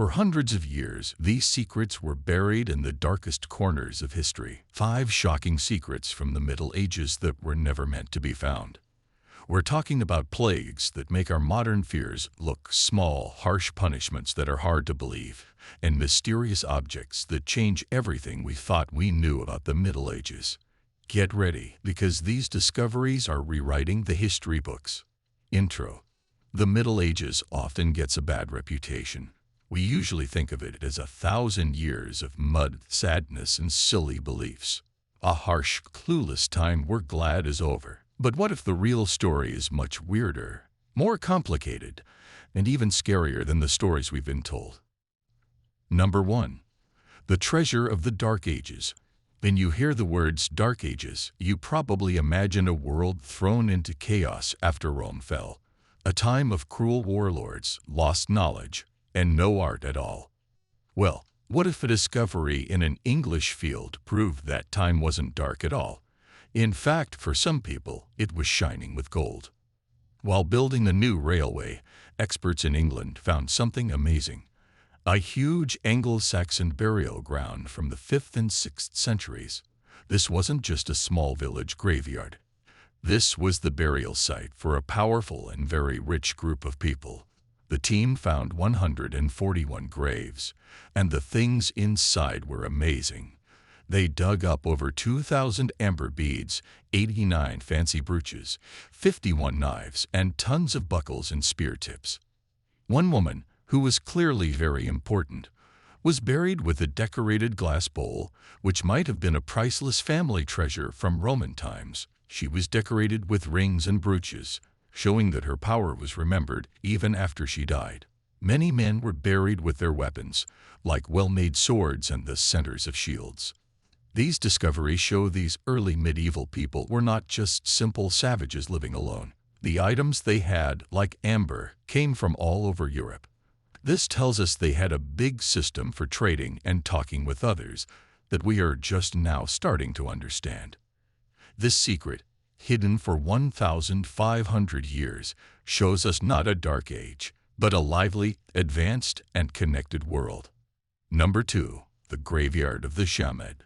For hundreds of years, these secrets were buried in the darkest corners of history. 5 shocking secrets from the Middle Ages that were never meant to be found. We're talking about plagues that make our modern fears look small, harsh punishments that are hard to believe, and mysterious objects that change everything we thought we knew about the Middle Ages. Get ready, because these discoveries are rewriting the history books. Intro. The Middle Ages often gets a bad reputation. We usually think of it as 1,000 years of mud, sadness, and silly beliefs. A harsh, clueless time we're glad is over. But what if the real story is much weirder, more complicated, and even scarier than the stories we've been told? Number 1. The treasure of the Dark Ages. When you hear the words Dark Ages, you probably imagine a world thrown into chaos after Rome fell. A time of cruel warlords, lost knowledge, and no art at all. Well, what if a discovery in an English field proved that time wasn't dark at all? In fact, for some people, it was shining with gold. While building a new railway, experts in England found something amazing. A huge Anglo-Saxon burial ground from the 5th and 6th centuries. This wasn't just a small village graveyard. This was the burial site for a powerful and very rich group of people. The team found 141 graves, and the things inside were amazing. They dug up over 2,000 amber beads, 89 fancy brooches, 51 knives, and tons of buckles and spear tips. One woman, who was clearly very important, was buried with a decorated glass bowl, which might have been a priceless family treasure from Roman times. She was decorated with rings and brooches, showing that her power was remembered even after she died. Many men were buried with their weapons, like well-made swords and the centers of shields. These discoveries show these early medieval people were not just simple savages living alone. The items they had, like amber, came from all over Europe. This tells us they had a big system for trading and talking with others that we are just now starting to understand. This secret, hidden for 1,500 years, shows us not a dark age, but a lively, advanced, and connected world. Number 2. The Graveyard of the Shamed.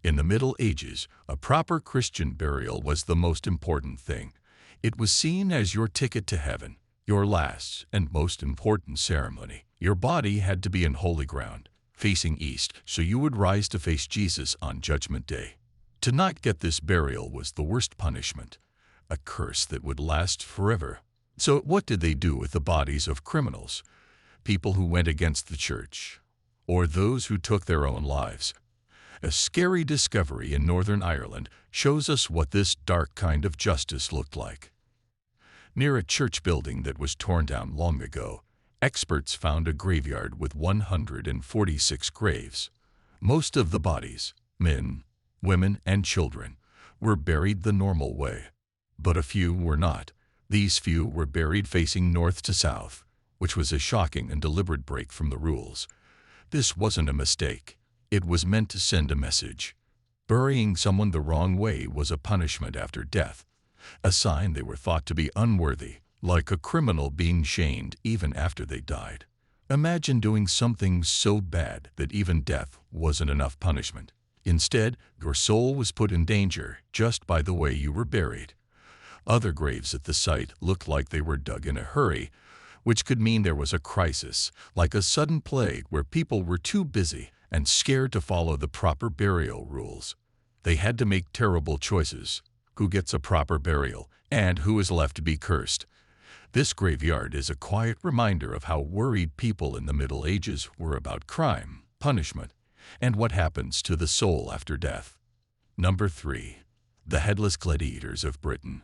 In the Middle Ages, a proper Christian burial was the most important thing. It was seen as your ticket to heaven, your last and most important ceremony. Your body had to be in holy ground, facing east, so you would rise to face Jesus on Judgment Day. To not get this burial was the worst punishment, a curse that would last forever. So what did they do with the bodies of criminals, people who went against the church, or those who took their own lives? A scary discovery in Northern Ireland shows us what this dark kind of justice looked like. Near a church building that was torn down long ago, experts found a graveyard with 146 graves. Most of the bodies, men, women, and children, were buried the normal way. But a few were not. These few were buried facing north to south, which was a shocking and deliberate break from the rules. This wasn't a mistake. It was meant to send a message. Burying someone the wrong way was a punishment after death, a sign they were thought to be unworthy, like a criminal being shamed even after they died. Imagine doing something so bad that even death wasn't enough punishment. Instead, your soul was put in danger just by the way you were buried. Other graves at the site looked like they were dug in a hurry, which could mean there was a crisis, like a sudden plague where people were too busy and scared to follow the proper burial rules. They had to make terrible choices: who gets a proper burial and who is left to be cursed. This graveyard is a quiet reminder of how worried people in the Middle Ages were about crime, punishment, and what happens to the soul after death. Number 3. The Headless Gladiators of Britain.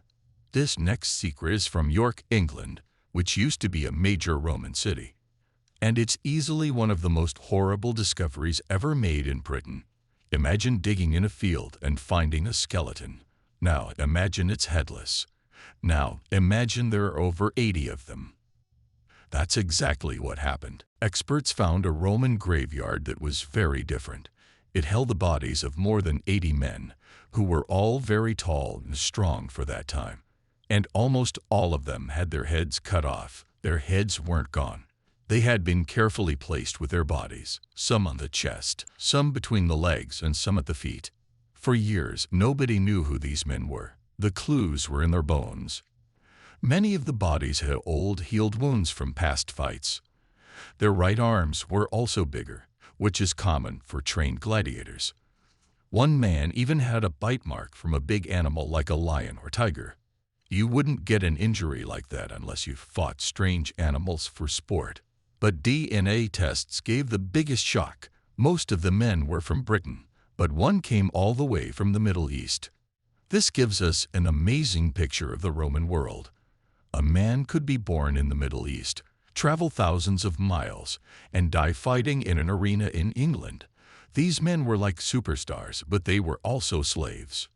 This next secret is from York, England, which used to be a major Roman city. And it's easily one of the most horrible discoveries ever made in Britain. Imagine digging in a field and finding a skeleton. Now imagine it's headless. Now imagine there are over 80 of them. That's exactly what happened. Experts found a Roman graveyard that was very different. It held the bodies of more than 80 men, who were all very tall and strong for that time. And almost all of them had their heads cut off. Their heads weren't gone. They had been carefully placed with their bodies, some on the chest, some between the legs, and some at the feet. For years, nobody knew who these men were. The clues were in their bones. Many of the bodies had old, healed wounds from past fights. Their right arms were also bigger, which is common for trained gladiators. One man even had a bite mark from a big animal like a lion or tiger. You wouldn't get an injury like that unless you fought strange animals for sport. But DNA tests gave the biggest shock. Most of the men were from Britain, but one came all the way from the Middle East. This gives us an amazing picture of the Roman world. A man could be born in the Middle East, travel thousands of miles, and die fighting in an arena in England. These men were like superstars, but they were also slaves.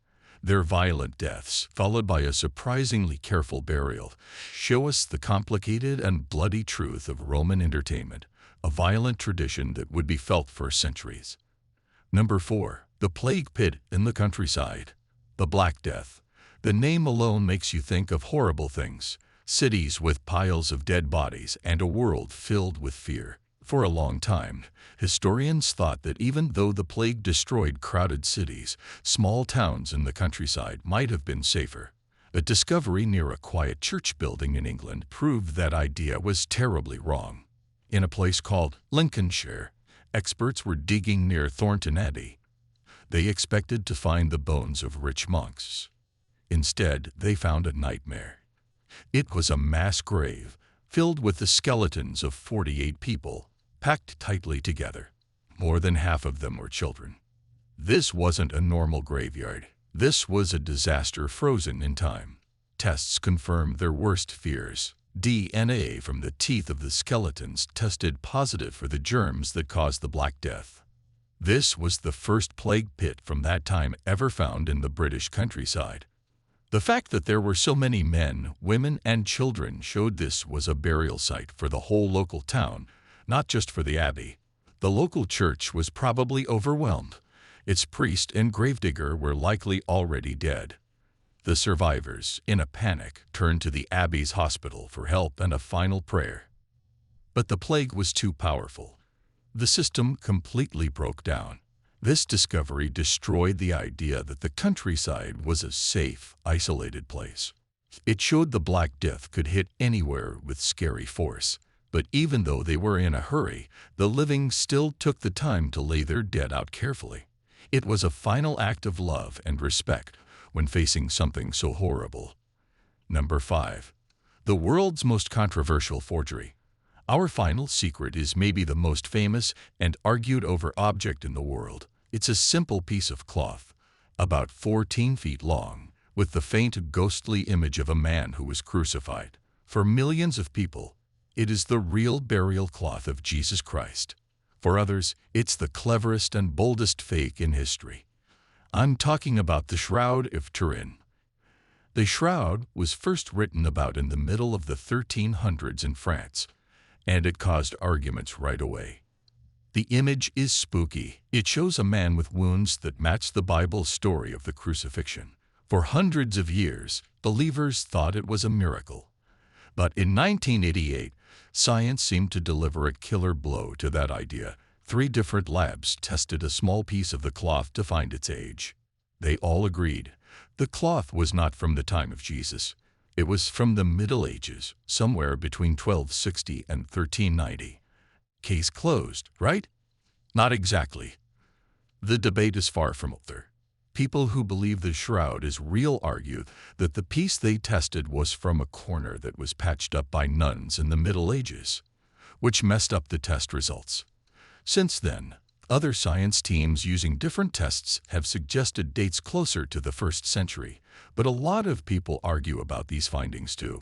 Their violent deaths, followed by a surprisingly careful burial, show us the complicated and bloody truth of Roman entertainment, a violent tradition that would be felt for centuries. Number 4. The Plague Pit in the Countryside. The Black Death. The name alone makes you think of horrible things. Cities with piles of dead bodies and a world filled with fear. For a long time, historians thought that even though the plague destroyed crowded cities, small towns in the countryside might have been safer. A discovery near a quiet church building in England proved that idea was terribly wrong. In a place called Lincolnshire, experts were digging near Thornton Abbey. They expected to find the bones of rich monks. Instead, they found a nightmare. It was a mass grave, filled with the skeletons of 48 people, packed tightly together. More than half of them were children. This wasn't a normal graveyard. This was a disaster frozen in time. Tests confirmed their worst fears. DNA from the teeth of the skeletons tested positive for the germs that caused the Black Death. This was the first plague pit from that time ever found in the British countryside. The fact that there were so many men, women, and children showed this was a burial site for the whole local town, not just for the abbey. The local church was probably overwhelmed. Its priest and gravedigger were likely already dead. The survivors, in a panic, turned to the abbey's hospital for help and a final prayer. But the plague was too powerful. The system completely broke down. This discovery destroyed the idea that the countryside was a safe, isolated place. It showed the Black Death could hit anywhere with scary force. But even though they were in a hurry, the living still took the time to lay their dead out carefully. It was a final act of love and respect when facing something so horrible. Number 5. The world's most controversial forgery. Our final secret is maybe the most famous and argued over object in the world. It's a simple piece of cloth, about 14 feet long, with the faint ghostly image of a man who was crucified. For millions of people, it is the real burial cloth of Jesus Christ. For others, it's the cleverest and boldest fake in history. I'm talking about the Shroud of Turin. The shroud was first written about in the middle of the 1300s in France, and it caused arguments right away. The image is spooky. It shows a man with wounds that match the Bible's story of the crucifixion. For hundreds of years, believers thought it was a miracle. But in 1988, science seemed to deliver a killer blow to that idea. 3 different labs tested a small piece of the cloth to find its age. They all agreed. The cloth was not from the time of Jesus. It was from the Middle Ages, somewhere between 1260 and 1390. Case closed, right? Not exactly. The debate is far from over. People who believe the shroud is real argue that the piece they tested was from a corner that was patched up by nuns in the Middle Ages, which messed up the test results. Since then, other science teams using different tests have suggested dates closer to the 1st century, but a lot of people argue about these findings too.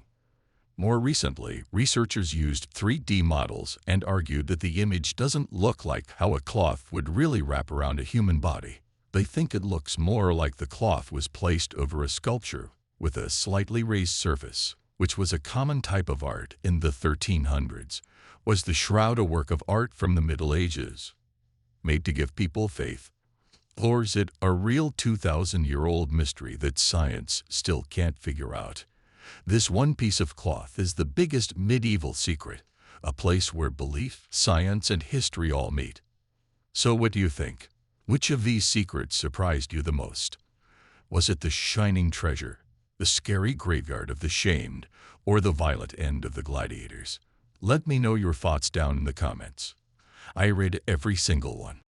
More recently, researchers used 3D models and argued that the image doesn't look like how a cloth would really wrap around a human body. They think it looks more like the cloth was placed over a sculpture with a slightly raised surface, which was a common type of art in the 1300s. Was the shroud a work of art from the Middle Ages, made to give people faith? Or is it a real 2,000-year-old mystery that science still can't figure out? This one piece of cloth is the biggest medieval secret, a place where belief, science, and history all meet. So what do you think? Which of these secrets surprised you the most? Was it the shining treasure, the scary graveyard of the shamed, or the violent end of the gladiators? Let me know your thoughts down in the comments. I read every single one.